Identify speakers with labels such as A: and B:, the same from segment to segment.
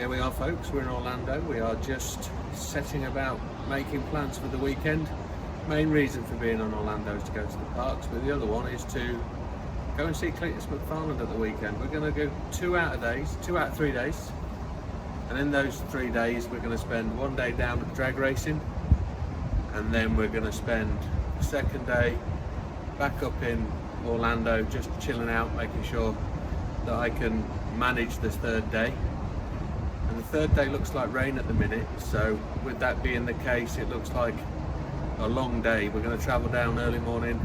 A: Here we are, folks, we're in Orlando. We are just setting about making plans for the weekend. Main reason for being in Orlando is to go to the parks, but the other one is to go and see Cletus McFarland at the weekend. We're going to go 2 out of 3 days, and in those 3 days we're going to spend 1 day down at drag racing, and then we're going to spend the second day back up in Orlando just chilling out, making sure that I can manage this third day. And the third day looks like rain at the minute, so with that being the case, it looks like a long day. We're going to travel down early morning,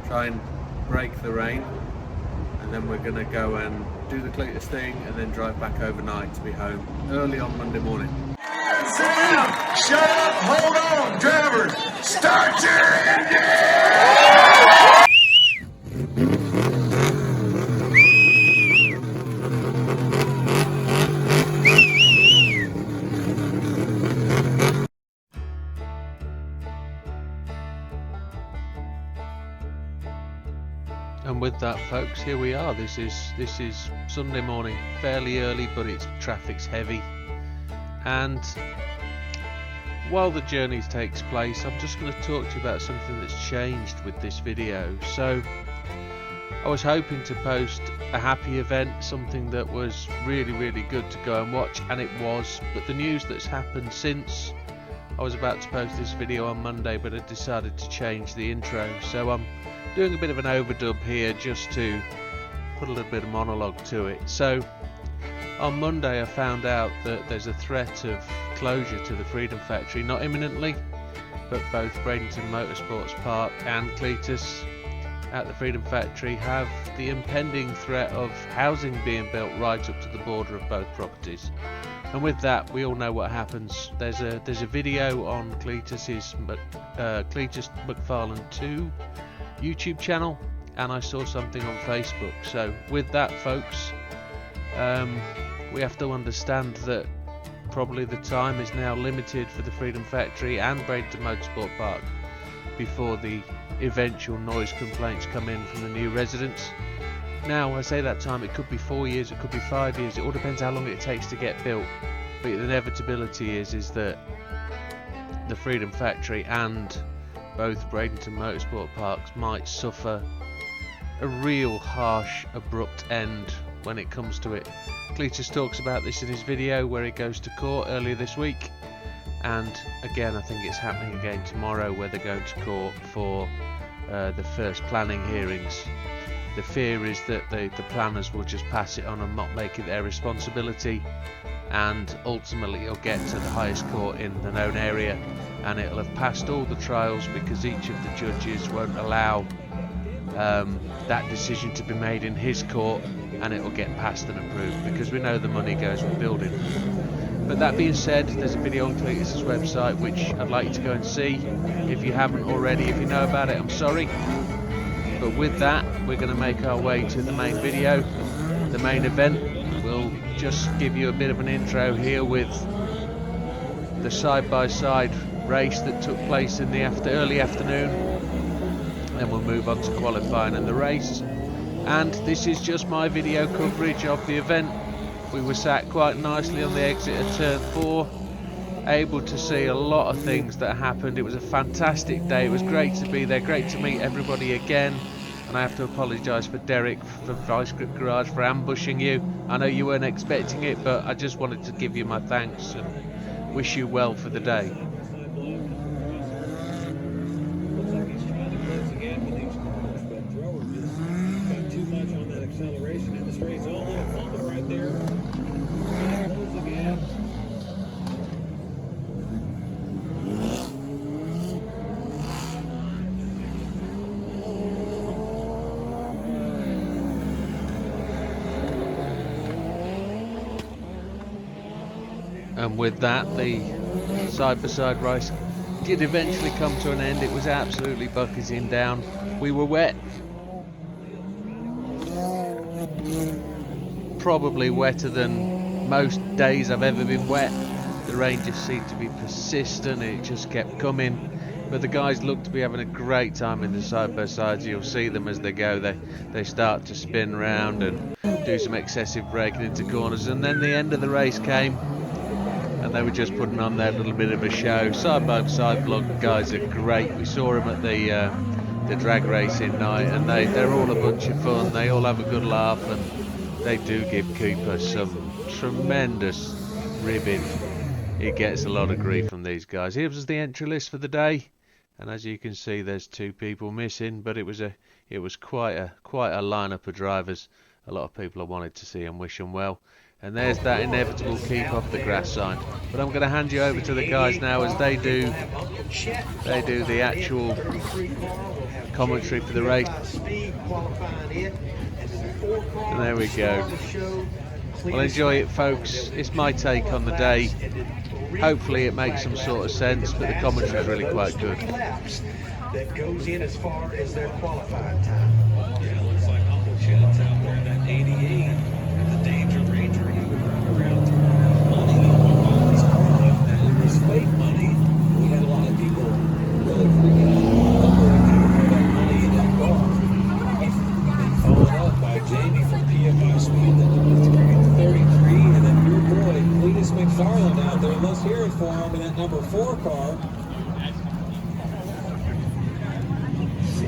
A: try and break the rain, and then we're going to go and do the Cletus thing and then drive back overnight to be home early on Monday morning.
B: Sam, shut up, hold on, drivers, start your engine!
C: And with that, folks, here we are. This is Sunday morning, fairly early, but traffic's heavy. And while the journey takes place, I'm just going to talk to you about something that's changed with this video. So I was hoping to post a happy event, something that was really good to go and watch, and it was. But the news that's happened since I was about to post this video on Monday, but I decided to change the intro. So I'm doing a bit of an overdub here just to put a little bit of monologue to it. So on Monday I found out that there's a threat of closure to the Freedom Factory, not imminently, but both Bradenton Motorsports Park and Cletus at the Freedom Factory have the impending threat of housing being built right up to the border of both properties. And with that, we all know what happens. There's a video on Cletus's Cletus McFarland 2 YouTube channel, and I saw something on Facebook. So with that, folks, we have to understand that probably the time is now limited for the Freedom Factory and Bradenton Motorsport Park before the eventual noise complaints come in from the new residents. Now, I say that time, it could be 4 years, it could be 5 years, it all depends how long it takes to get built. But the inevitability is that the Freedom Factory and both Bradenton Motorsport Parks might suffer a real harsh, abrupt end when it comes to it. Cletus talks about this in his video where he goes to court earlier this week, and again I think it's happening again tomorrow where they're going to court for the first planning hearings. The fear is that the planners will just pass it on and not make it their responsibility, and ultimately it'll get to the highest court in the known area, and it'll have passed all the trials because each of the judges won't allow that decision to be made in his court, and it'll get passed and approved because we know the money goes with building. But that being said, there's a video on Cletus's website which I'd like you to go and see if you haven't already. If you know about it, I'm sorry. But with that, we're going to make our way to the main video, the main event. We'll just give you a bit of an intro here with the side-by-side race that took place in the early afternoon. Then we'll move on to qualifying and the race. And this is just my video coverage of the event. We were sat quite nicely on the exit of turn 4, able to see a lot of things that happened. It was a fantastic day. It was great to be there, great to meet everybody again. And I have to apologise for Derek from Vice Grip Garage for ambushing you. I know you weren't expecting it, but I just wanted to give you my thanks and wish you well for the day. And with that, the side-by-side race did eventually come to an end. It was absolutely bucketing down. We were wet. Probably wetter than most days I've ever been wet. The rain just seemed to be persistent. It just kept coming. But the guys look to be having a great time in the side-by-sides. You'll see them as they go. They start to spin round and do some excessive braking into corners. And then the end of the race came, and they were just putting on their little bit of a show. Side-by-side blog guys are great. We saw them at the drag racing night, and they're all a bunch of fun. They all have a good laugh, and they do give Cooper some tremendous ribbing. He gets a lot of grief from these guys. Here was the entry list for the day, and as you can see, there's 2 people missing, but it was quite a lineup of drivers. A lot of people I wanted to see and wish them well. And there's that inevitable keep off the grass sign. But I'm going to hand you over to the guys now as they do the actual commentary for the race. And there we go. Well, enjoy it, folks. It's my take on the day. Hopefully it makes some sort of sense, but the commentary is really quite good.
D: That goes in as far as their qualifying time.
E: Yeah, it looks like Uncle Chet's out there in that 88 at the Danger Ranger. He would run around throwing money on his car like that. It was fake money. We had a lot of people really freaking out for that money in that car. Followed up by Jamie from PFI Speed, the number 33, and then your boy, Cletus McFarland out there. Let's hear it for him in that number 4 car.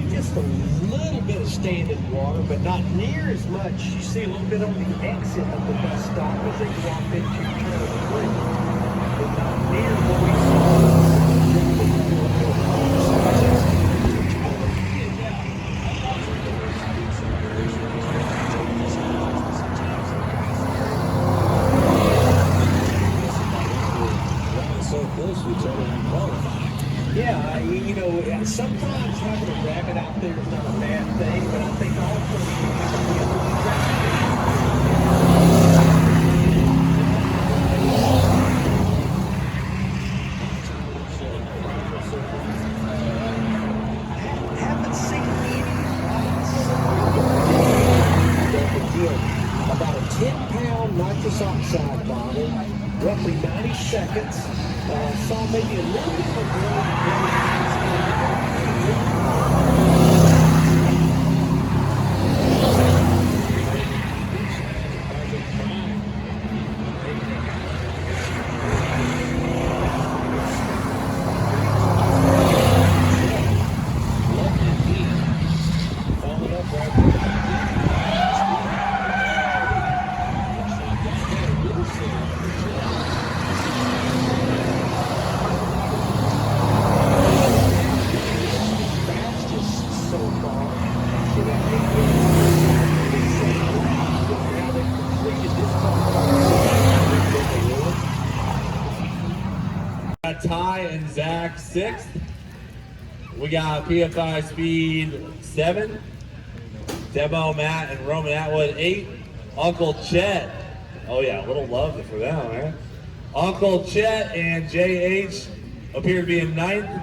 D: Just a little bit of standing water, but not near as much. You see a little bit on the exit of the bus stop as they go off into turn 3. But not near what we saw.
E: So close to each other and qualifying.
D: Yeah, you know, sometimes having a rabbit out there is not a bad thing, but I think also you have to be a little I haven't seen any about a 10-pound nitrous oxide bottle, roughly 90 seconds. Saw maybe a little bit of
F: Ty and Zach 6th. We got PFI Speed 7. Demo, Matt, and Roman Atwood 8. Uncle Chet. Oh yeah, a little love for them, man. Uncle Chet and JH appear to be in 9th.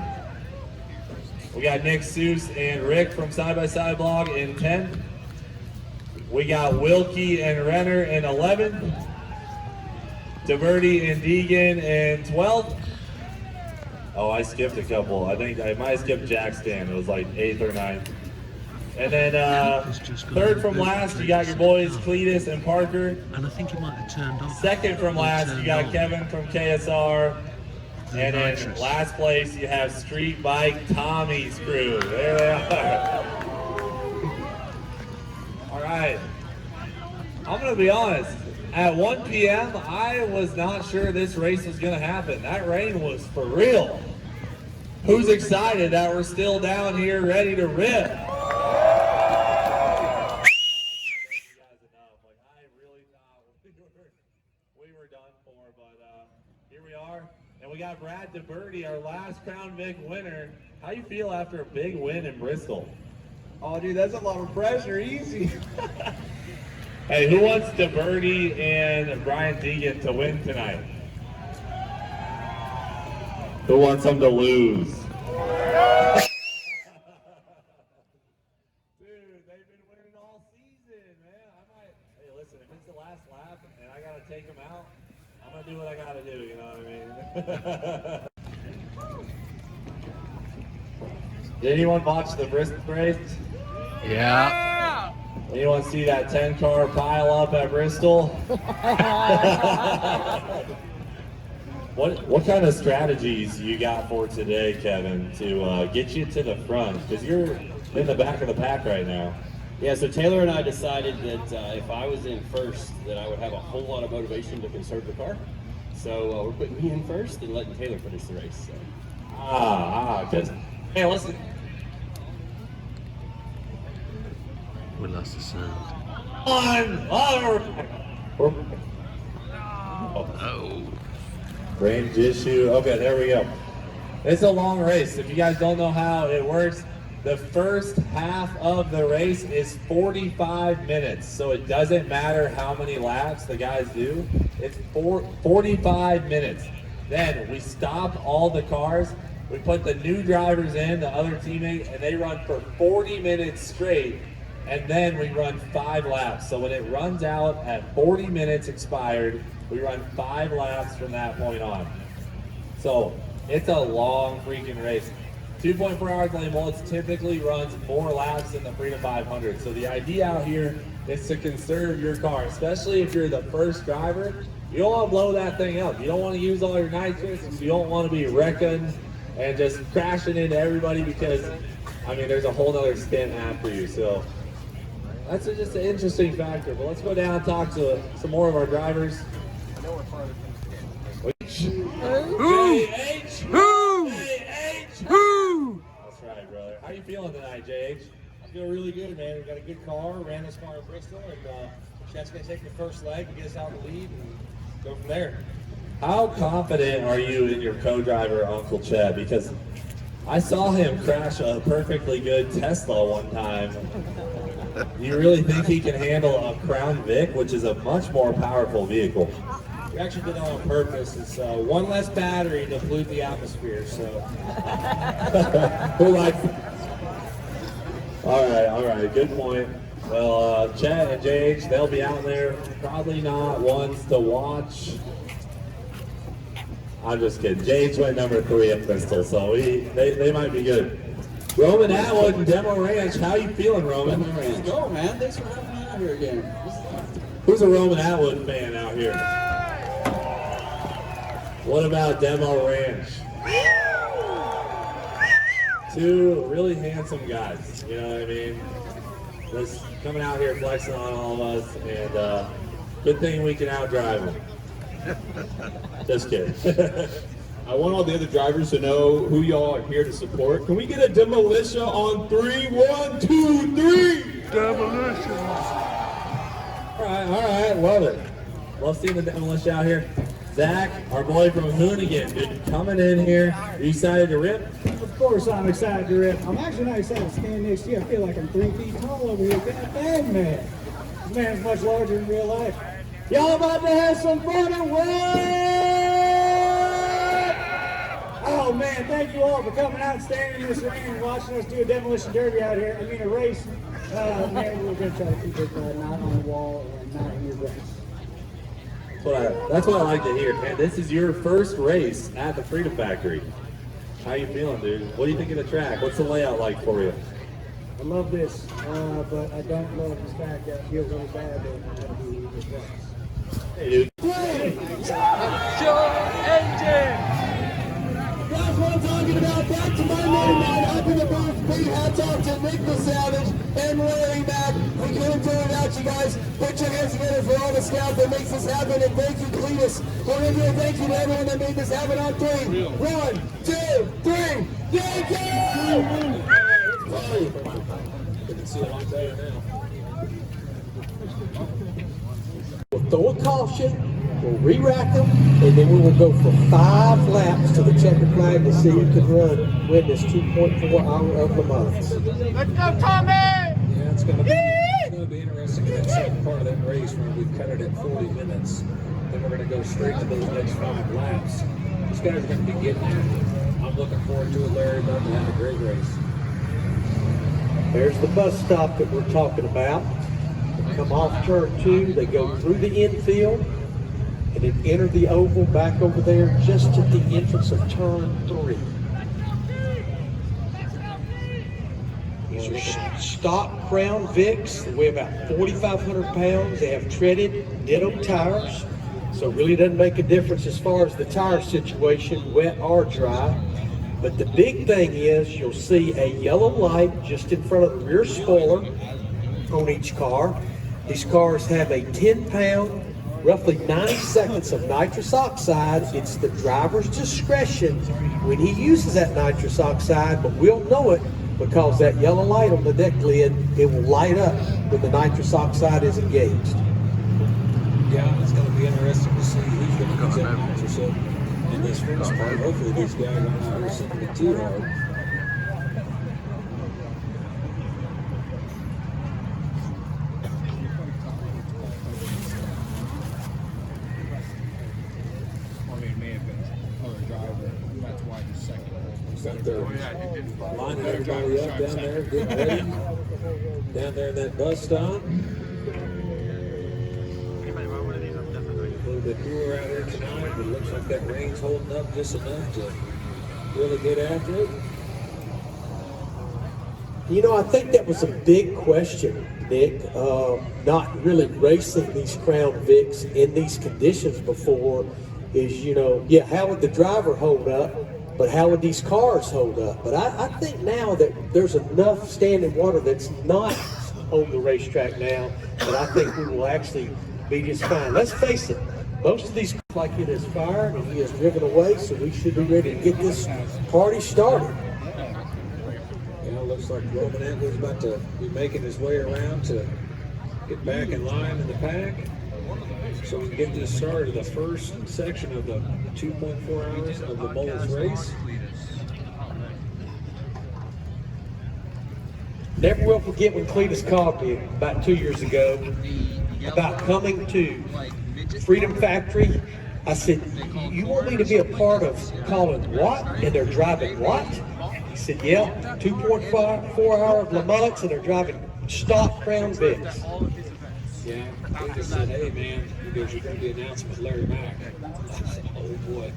F: We got Nick Seuss and Rick from Side by Side Blog in 10th. We got Wilkie and Renner in 11th. DeVerde and Deegan in 12th. Oh, I skipped a couple. I think I might have skipped Jack Stan. It was like 8th or 9th. And then 3rd from last, you got your boys Cletus and Parker.
G: And I think he might have turned off.
F: 2nd from last, you got Kevin from KSR. And then last place, you have Street Bike Tommy's crew. There they are. All right. I'm going to be honest. At 1 p.m., I was not sure this race was going to happen. That rain was for real. Who's excited that we're still down here ready to rip? We were done for, but here we are. And we got Brad DeVerde, our last Crown Vic winner. How you feel after a big win in Bristol?
H: Oh, dude, that's a lot of pressure. Easy.
F: Hey, who wants DeVerde and Brian Deegan to win tonight? Who wants them to lose? Dude, they've been winning all season, man. Hey, listen, if it's the last lap and I gotta take them out, I'm gonna do what I gotta do, you know what I mean? Did anyone watch the Bristol race?
C: Yeah.
F: Anyone see that 10-car pile up at Bristol? What kind of strategies you got for today, Kevin, to get you to the front? Because you're in the back of the pack right now.
I: Yeah, so Taylor and I decided that if I was in first, that I would have a whole lot of motivation to conserve the car. So we're putting me in first and letting Taylor finish the race. So.
F: Good. Hey, listen.
C: We lost the sound. Oh.
F: Range issue. Okay, there we go. It's a long race. If you guys don't know how it works, the first half of the race is 45 minutes. So it doesn't matter how many laps the guys do. It's 45 minutes. Then we stop all the cars. We put the new drivers in, the other teammate, and they run for 40 minutes straight. And then we run 5 laps. So when it runs out at 40 minutes expired, we run 5 laps from that point on. So it's a long freaking race. 2.4 hours Les Mullets typically runs more laps than the Freedom 500. So the idea out here is to conserve your car, especially if you're the first driver. You don't want to blow that thing up. You don't want to use all your nitrous. You don't want to be wrecking and just crashing into everybody because, I mean, there's a whole nother stint after you. So that's just an interesting factor. But let's go down and talk to some more of our drivers. JH! That's right, brother. How you feeling tonight, JH?
H: I feel really good, man. We got a good car, ran this car in Bristol, and Chet's going to take the first leg and get us out in the lead and go from there.
F: How confident are you in your co-driver, Uncle Chet? Because I saw him crash a perfectly good Tesla one time. Do you really think he can handle a Crown Vic, which is a much more powerful vehicle?
H: We actually did that on purpose. It's one less battery to pollute the atmosphere, so.
F: Who likes it? All right, good point. Well, Chet and JH, they'll be out there, probably not ones to watch. I'm just kidding. JH went number 3 at Bristol, so they might be good. Roman Atwood and Demo Ranch, how you feeling, Roman?
I: Let's go, man. Thanks for having me out here again.
F: Who's a Roman Atwood fan out here? What about Demo Ranch? 2 really handsome guys, you know what I mean? Just coming out here flexing on all of us, and good thing we can outdrive them. Just kidding.
J: I want all the other drivers to know who y'all are here to support. Can we get a demolition on 3? 1, 2, 3!
C: Demolition!
F: All right, love it. Love seeing the demolition out here. Zach, our boy from Hoonigan, dude, coming in here. Are you excited to rip?
K: Of course I'm excited to rip. I'm actually not excited to stand next to you. I feel like I'm 3 feet tall over here. God dang, man. This man's much larger in real life. Y'all about to have some fun and what? Oh man, thank you all for coming out and standing in this rain and watching us do a demolition derby out here. I mean a race. Man, we're going to try to keep it not on the wall and not in your grass.
F: That's what I like to hear, man. This is your first race at the Freedom Factory. How you feeling, dude? What do you think of the track? What's the layout like for you?
K: I love this, but I don't love this fact that I feel really bad that I'm going to be in grass.
F: Hey, dude.
B: That's what I'm talking about. Back to my main man. Happy to both. Big hats off to Nick the Savage and Larry Mack. We couldn't do it without you guys. Put your hands together for all the staff that makes this happen. And thank you, Cletus. We're going to do a thank you to everyone that made this happen on 3. 1, 2, 3. Thank you!
J: Couldn't see it on there now.
D: We'll throw a caution, we'll re-rack them, and then we will go for 5 laps to the checkered flag to see who can win this 2.4 hour of Le Mans.
B: Let's go, Tommy!
J: Yeah, it's going to be interesting in that second part of that race where we've cut it at 40 minutes. Then we're going to go straight to those next 5 laps. These guys are going to be getting after. I'm looking forward to it, Larry. About to have a great race.
D: There's the bus stop that we're talking about. They come off turn 2, they go through the infield, and then enter the oval back over there just at the entrance of turn 3. These are stock Crown Vics. They weigh about 4,500 pounds. They have treaded ditto tires. So it really doesn't make a difference as far as the tire situation, wet or dry. But the big thing is you'll see a yellow light just in front of the rear spoiler on each car. These cars have a 10-pound, roughly 90 seconds of nitrous oxide. It's the driver's discretion when he uses that nitrous oxide, but we'll know it because that yellow light on the deck lid, it will light up when the nitrous oxide is engaged.
J: Yeah, it's going to be interesting to see who's going to use that nitrous in this first part. Hopefully these guys aren't out here sending it too hard. Got their lining everybody up down there, getting ready. Down there in that bus stop. A little bit cooler out here tonight, but it looks like that rain's holding up just enough to really get after it.
D: You know, I think that was a big question, Nick. Not really racing these Crown Vics in these conditions before is, you know, yeah, how would the driver hold up? But how would these cars hold up? But I think now that there's enough standing water that's not on the racetrack now, that I think we will actually be just fine. Let's face it, most of these like it is fired and he has driven away, so we should be ready to get this party started.
J: Yeah, looks like Roman Atwood's about to be making his way around to get back in line in the pack. So we can get this started, the first section of the 2.4 hours of the Mullets race.
D: Never will forget when Cletus called me about 2 years ago about coming to Freedom Factory. I said, you want me to be a part of calling what? And they're driving what? He said, yeah, 2.4 hour Le Mullets and they're driving stock Crown Vics.
J: Yeah, he just said, hey man, there's going to be an announcement with Larry Mack. I said, oh boy.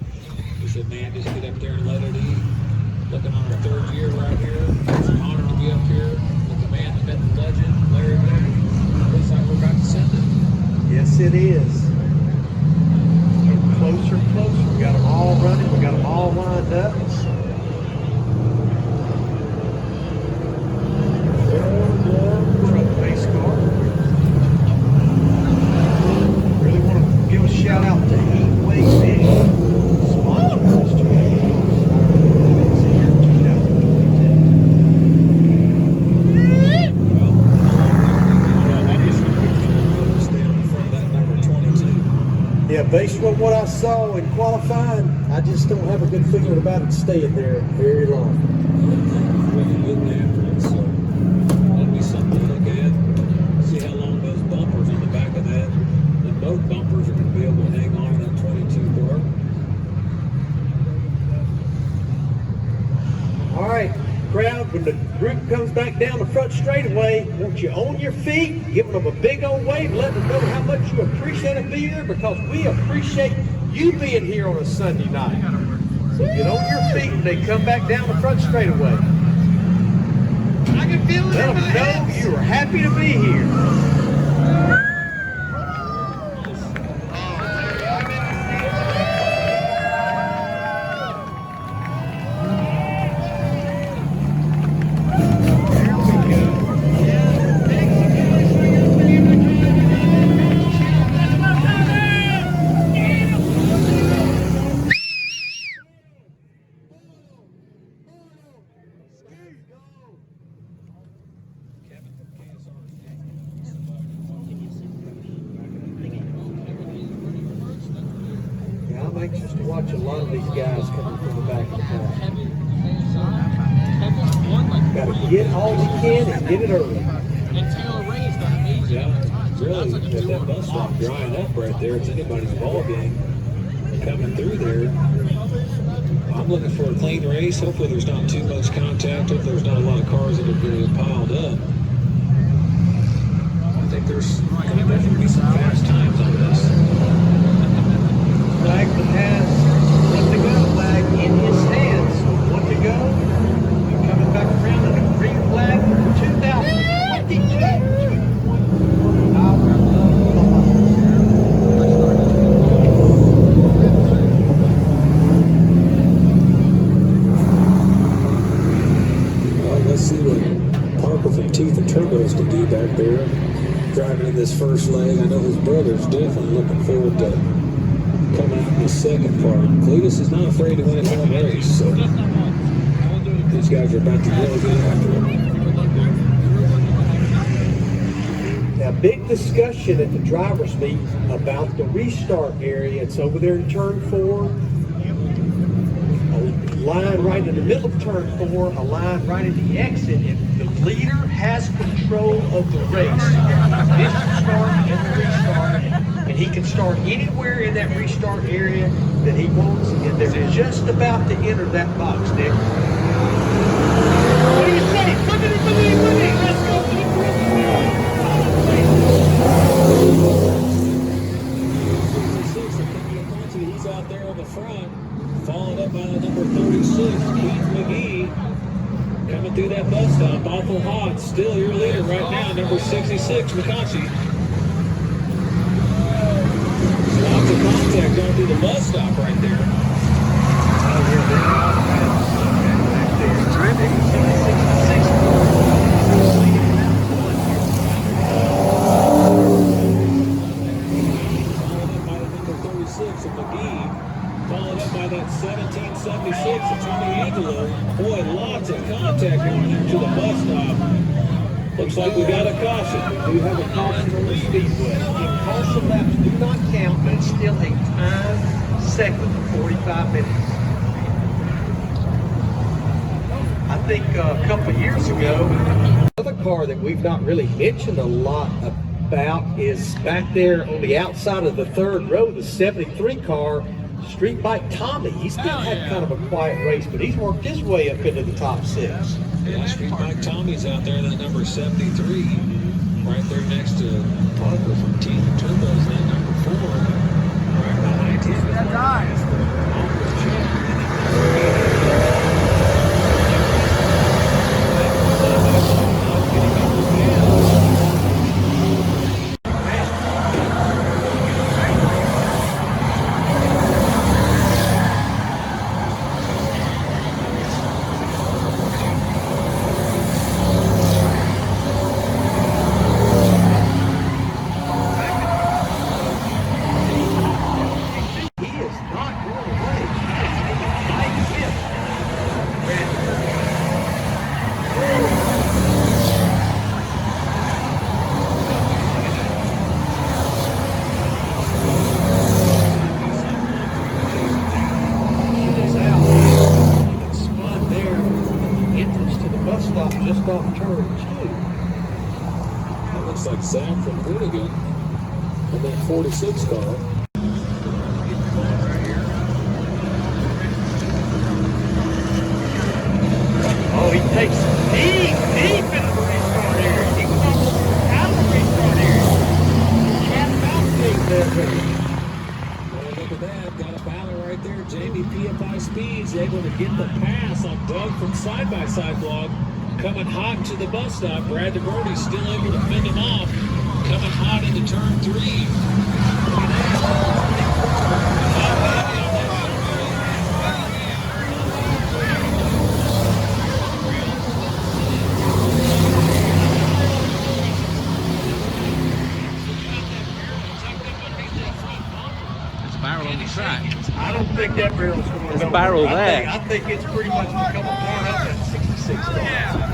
J: He said, man, just get up there and let it eat. Looking on our third year right here. It's an honor to be up here with the man, the myth, the legend, Larry Mack. Looks like we're about to send it.
D: Yes, it is. Getting closer and closer. We got them all running. We got them all lined up. Truck race car. Really want to give a shout out to Heatwave Vision, sponsor of this Yeah, based on what I saw in qualifying, I just don't have a good feeling about it staying there very long.
J: Really getting after it, so that'll be something to look at. See how long those bumpers on the back of that, the boat bumpers are going to be able to hang on to that 22 car.
D: All right, crowd, when the group comes back down the front straightaway, want you on your feet, giving them a big old wave, letting them know how much you appreciate them being here, because we appreciate you being here on a Sunday night. So get on your feet when they come back down the front straightaway. I can feel it. Let them know you are happy to be here. I'm anxious to watch a lot of these guys coming from the back of the pack. Got to get all we can and get it early.
J: Yeah, really, with that bus stop drying up right there, it's anybody's ball game coming through there. I'm looking for a clean race. Hopefully there's not too much contact. Hopefully there's not a lot of cars that are getting piled up. I think there's going to definitely be some fast times on this.
D: Flagman has one to go, flag in his hands. 1 to go. Coming back around and a green flag.
J: driving in this first leg. I know his brother's definitely looking forward to coming out in the second part. Cletus is not afraid to win his own race, so these guys are about to really get after him.
D: Now, big discussion at the driver's meet about the restart area. It's over there in turn 4. A line right in the middle of turn 4, a line right at the exit. And the leader has control of the race. This start and the restart. And he can start anywhere in that restart area that he wants. And they're just about to enter that box, Nick. What do you say? Boogity, let's go to the grid.
J: He's out there on the front, followed up by the number 36, Keith McGee. Coming through that bus stop, awful hot. Still your leader right now, number 66, McConchie. Lots of contact going through the bus stop right there. Followed up by that 1776 of Tommy Angelo. Boy, lots of contact going into the bus stop. Looks like we got a caution.
D: We do have a caution on the speedway. Caution laps do not count, but it's still a time segment of 45 minutes. I think a couple of years ago, another car that we've not really mentioned a lot about is back there on the outside of the third row, the 73 car, Street Bike Tommy. He's still had kind of a quiet race, but he's worked his way up into the top 6.
J: Yeah, Street Bike Tommy's out there, that number 73, right there next to Parker from Team Turbos, that number 4, right behind him. That dies.
D: Just off turn 2.
J: That looks like Zach from Hoonigan on that 46 car.
D: Oh, he takes deep in the restart area. He was almost out of the restart area.
J: Well, look at that. Got a battle right there. Jamie PFI Speeds able to get the pass on Doug from Side by Side Blog. Coming hot to the bus stop. Brad DeBerti still able to fend him off. Coming hot into turn 3. Look at
C: There's a barrel on the track.
D: I don't think that barrel's going to
C: There's a barrel there.
D: I think it's pretty much become a part of that 66 car. Yeah.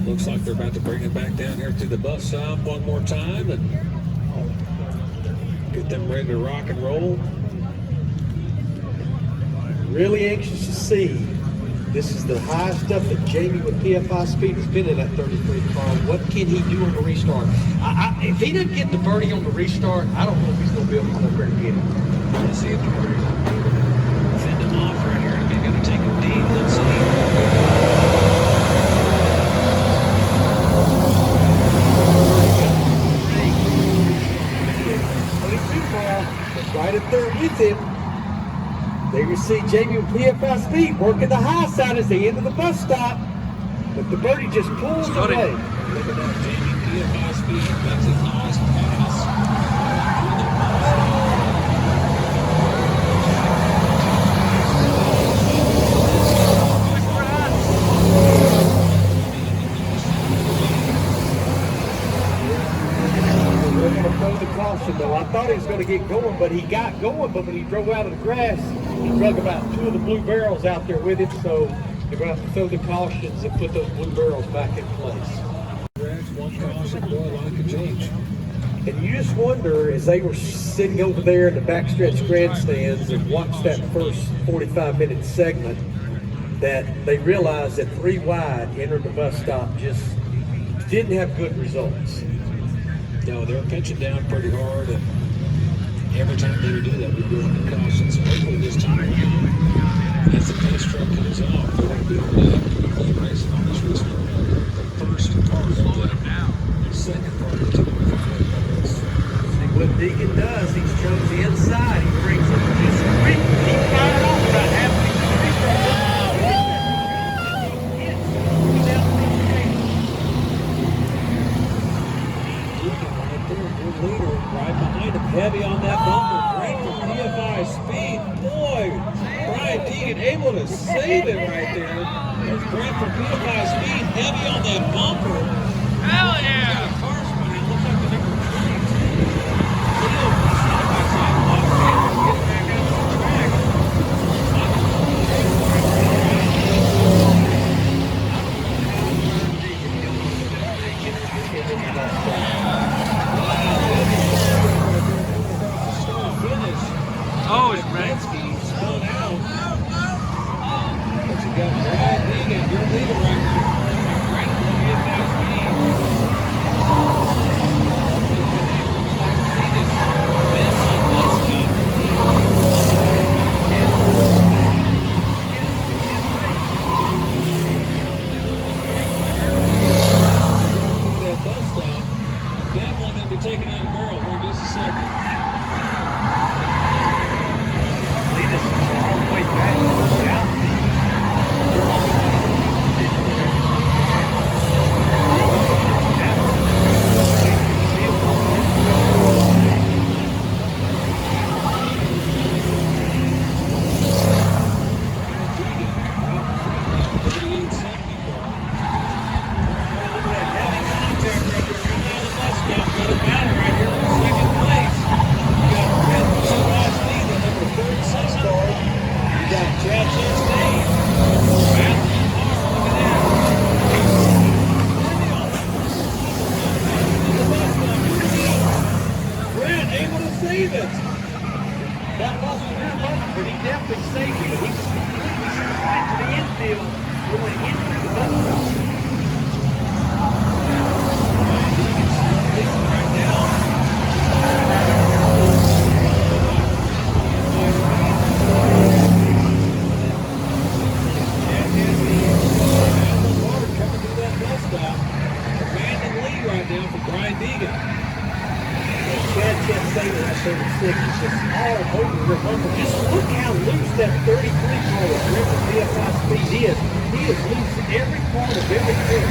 J: Looks like they're about to bring it back down here to the bus stop one more time and get them ready to rock and roll.
D: Really anxious to see. This is the highest stuff that Jamie with PFI Speed has been in that 33 car. What can he do on the restart? If he doesn't get the birdie on the restart, I don't know if he's going to be able to come up here and get it.
J: Let's see if they're fend him off right here. They're going to take him deep. Let's see.
D: Right up there with him. There you see Jamie with PFI Speed working the high side as they enter the bus stop. But the birdie just pulls away.
J: Look at that Jamie PFI speed. Makes a nice pass.
D: They're going to throw the caution, though. I thought he was going to get going, but he got going. But when he drove out of the grass, he drug about 2 of the blue barrels out there with him. So they're going to have to throw the cautions and put those blue barrels back in place.
J: One caution, boy, a lot could change.
D: And you just wonder, as they were sitting over there in the backstretch grandstands and watched that first 45-minute segment, that they realized that 3 wide entering the bus stop just didn't have good results.
J: No, they were pitching down pretty hard, and every time they would do that, we'd go on the caution. So hopefully this time, as the pace truck comes off, they're going to be able to have clean racing on this race. The first part of the second part of the 2.5 race.
D: What Deegan does, he throws the inside, he brings it just quick, he fired off about halfway through the race.
J: Leader right behind him, heavy on that bumper. Great for PFI speed. Boy, Brian Deegan able to save it right there. There's Brent for PFI speed, heavy on that bumper. Hell yeah! Car spinning, looks like the number 3.
C: Oh, it's red.
J: Spun out. But you got Brian Deegan, your leader right now. Right for PFI speed. That bus stop, definitely going to be taken out of barrel for just a second.
D: That wasn't real much, but he definitely saved it. He was right to the infield, going in through the bus stop. Just look how loose that 33 car was. Remember PFI speed is. He is loose every part of every thing.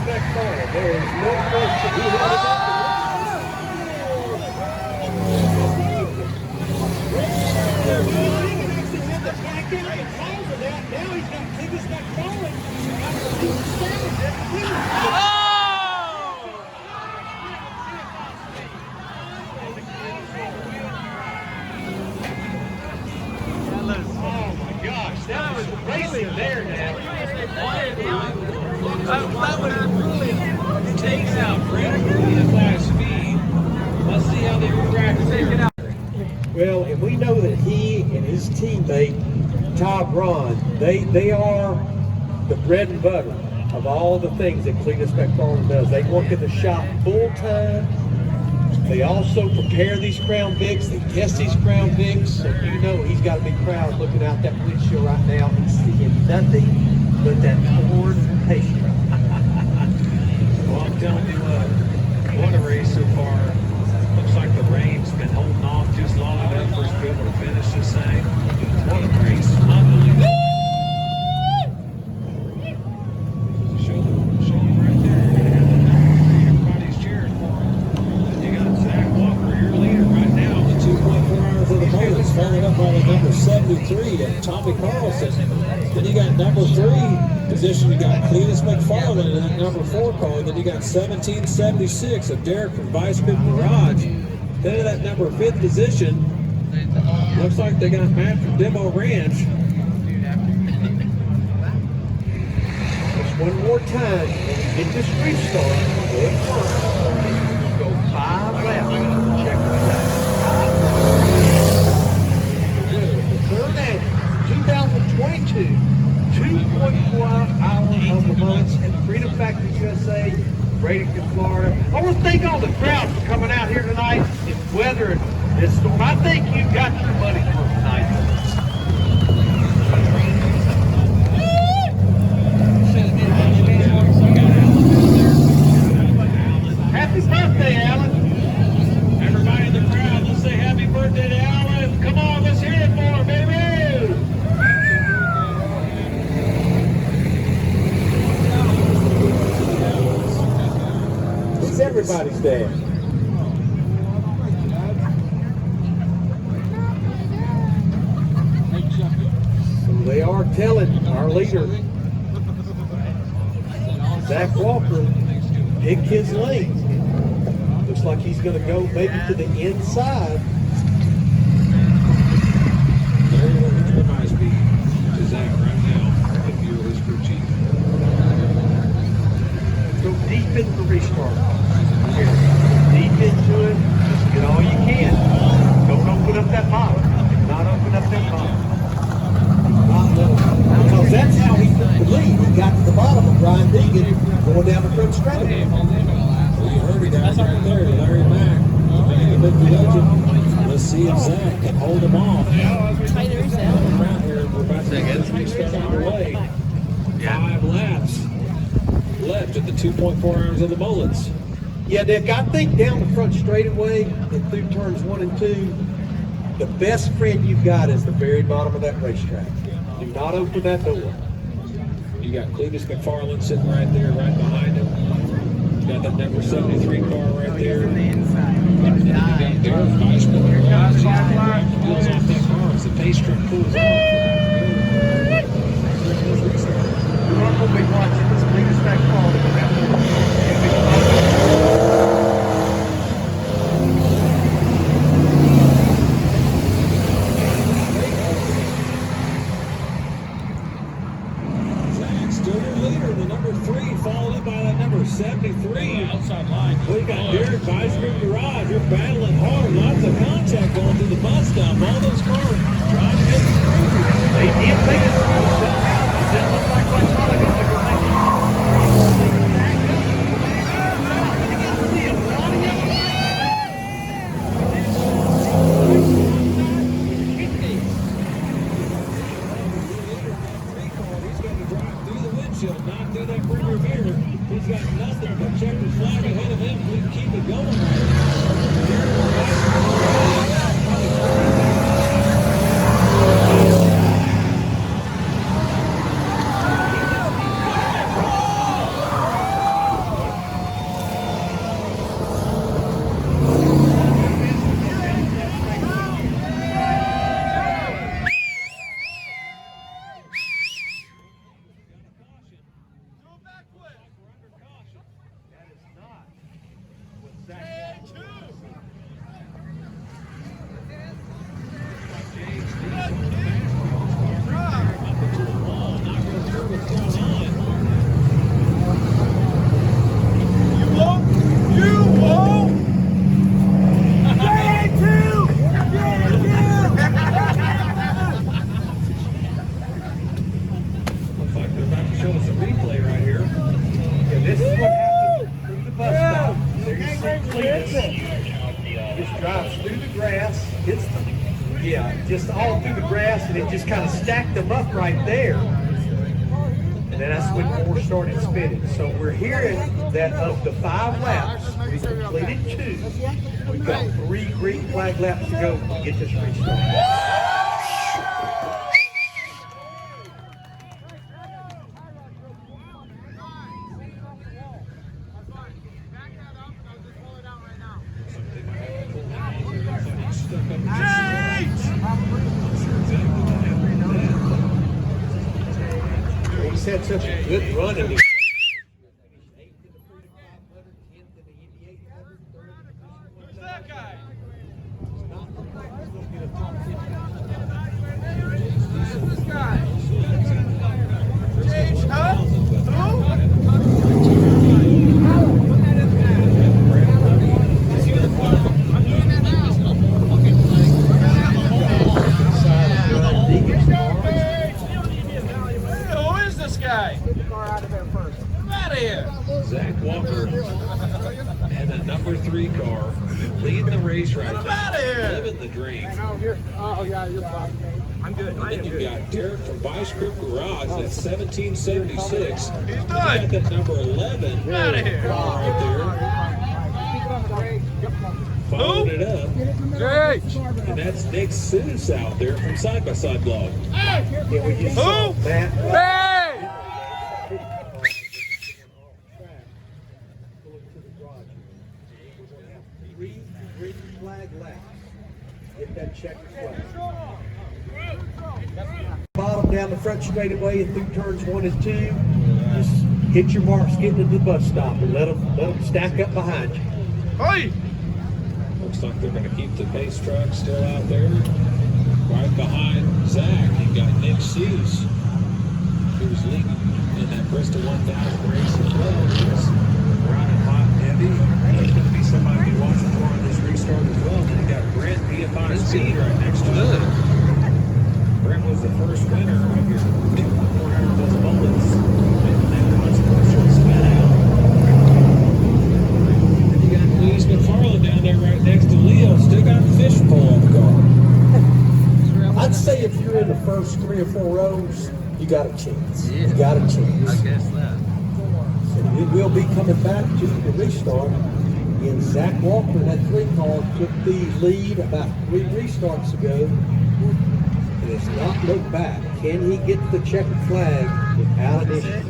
D: McFarland. There is no question. He held it up.
B: Now he's got Cletus McFarland. Oh my gosh, that was racing there now.
E: That was really takes out Fred at fast speed. Let's see how they react. Take it out.
D: Well, and we know that he and his teammate, Todd Ron, they are the bread and butter of all the things that Cletus McFarland does. They work in the shop full time. They also prepare these Crown Vics. They test these Crown Vics. So you know he's got to be proud looking out that windshield right now and seeing nothing but that Ford pastry.
E: Well, I'm telling you what a race so far. Looks like the rain's been holding off just long enough for us to be able to finish this thing. What a race. Unbelievable. Show you right there. Everybody's cheering for him. You got Zach Walker, your leader right now.
J: The 2.4 hours of the Mullets, followed up by the number 73 and Tommy Carlson. Then you got number 3 position, you got Cletus McFarland in that number 4 car. Then you got 1776 of Derek from Vice Grip Garage. Then in that number 5th position, looks like they got Matt from Demo Ranch.
D: Just one more time, when we get this restart, good first. Go 5 laps. Check this out. The third annual, 2022, 2.4 hours of the months at Freedom Factory USA, Bradenton, Florida. I want to thank all the crowd for coming out here tonight and weathering this storm. I think you got your money for tonight. Happy birthday, Alan.
E: Everybody in the crowd, let's say happy birthday to Alan. Come on, let's hear it for him, baby.
D: It's everybody's day. So they are telling our leader, Zach Walker, pick his lane. Looks like he's going to go maybe to the inside.
J: Very well high speed to Zach right now, if you're his crew chief.
D: Go deep into the restart. Here, deep into it. Just get all you can. Don't open up that bottle. Do not open up that bottle. Because that's how he took the lead. He got to the bottom of Brian Deegan going down the front straight.
J: Well, you heard it guys right there, Larry Mack, the big legend. Let's see if Zach can hold him off. Around here, we're about to get this restart underway. 5 laps left at the 2.4 hours of the Mullets.
D: Yeah, Dick, I think down the front straightaway and through turns 1 and 2, the best friend you've got is the very bottom of that racetrack. Do not open that door.
J: You got Cletus McFarland sitting right there, right behind him. You got that number 73 car right there. You got Derek Weissman. He's grabbing the wheels off that car as the pace truck pulls off.
D: We're going to be watching this Cletus McFarland.
J: Followed up by that number 73. Outside line. We got Derek Vice Grip Garage. You're battling hard. Lots of contact going through the bus stop. All those cars trying to get through.
D: They did make it through. It didn't look like
J: not through that rear mirror. He's got nothing but checkered flag ahead of him. We keep it going
D: Just drives through the grass, hits the, just all through the grass, and it just kind of stacked them up right there. And then that's when more started spinning. So we're hearing that of the 5 laps, we completed 2. We've got 3 green flag laps to go to get this restarted. He's had such a good run in this.
J: Zach Walker and the number 3 car leading the race right now, living the dream.
K: Oh, yeah, you're fine. I'm good.
J: And then you've got Derek from Vice Grip Garage at 1776. He's got that number 11 car right there. Following it up. And that's Nick Seuss out there from Side by Side Blog.
D: Who? Green flag laps. Get that checkered flag. Bottom down the front straightaway and through turns 1 and 2. Just hit your marks getting into the bus stop and let them stack up behind you.
J: Hey! Looks like they're going to keep the pace truck still out there. Right behind Zach, you've got Nick Seuss, who's leading in that Bristol 1000 race as well. He's running hot and heavy. There's going to be somebody to be watching for on this restart as well. Then you got Brent, PFI Speed right next to him. Brent was the first winner of your big 400 those bullets. And then once the short spin out. And you got Louise McFarland down there right next to Leo. Still got the fish pole on the car.
D: I'd say if you're in the first 3 or 4 rows, you got a chance. Yeah. You got a chance.
A: I guess that.
D: So we will be coming back to the restart. And Zach Walker, that 3 car, took the lead about 3 restarts ago. And has not looked back. Can he get the checkered flag without an issue?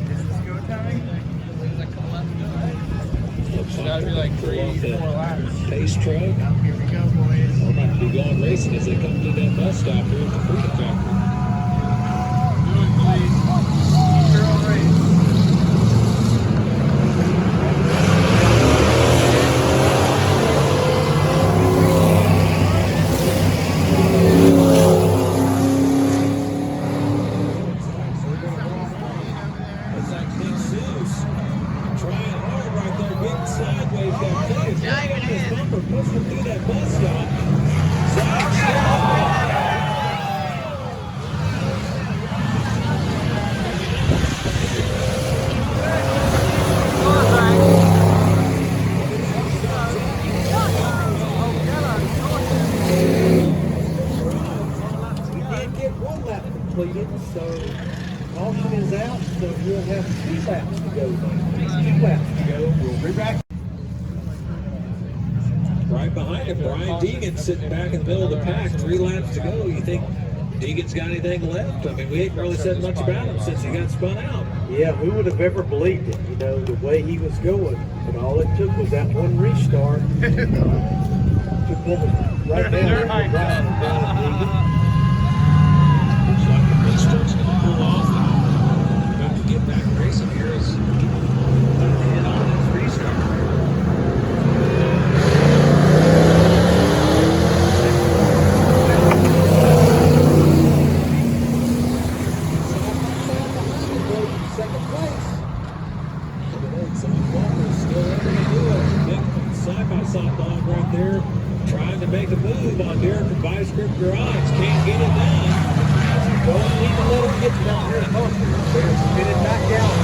J: Looks like they're like 3 or 4 laps. Pace truck. Here we go, boys. We're about to be going racing as they come to that bus stop here at the Freedom Factory.
D: So caution is out, so we'll have 2 laps to go. 2 laps to go. We'll be back.
J: Right behind him, Brian Deegan sitting back in the middle of the pack. 3 laps to go. You think Deegan's got anything left? I mean, we ain't really said much about him since he got spun out.
D: Yeah, who would have ever believed it? You know, the way he was going. But all it took was that 1 restart. Took what was right down. Brian Deegan.
J: Starts going to pull off and about to get back racing here as hit on his restart.
D: Second place.
J: Still able to do it. Nick from Side-by-Side Blog right there trying to make a move on Derek from Vice Grip Garage. Can't get it done.
D: Don't need to let him get down here and talk. They're spinning back out.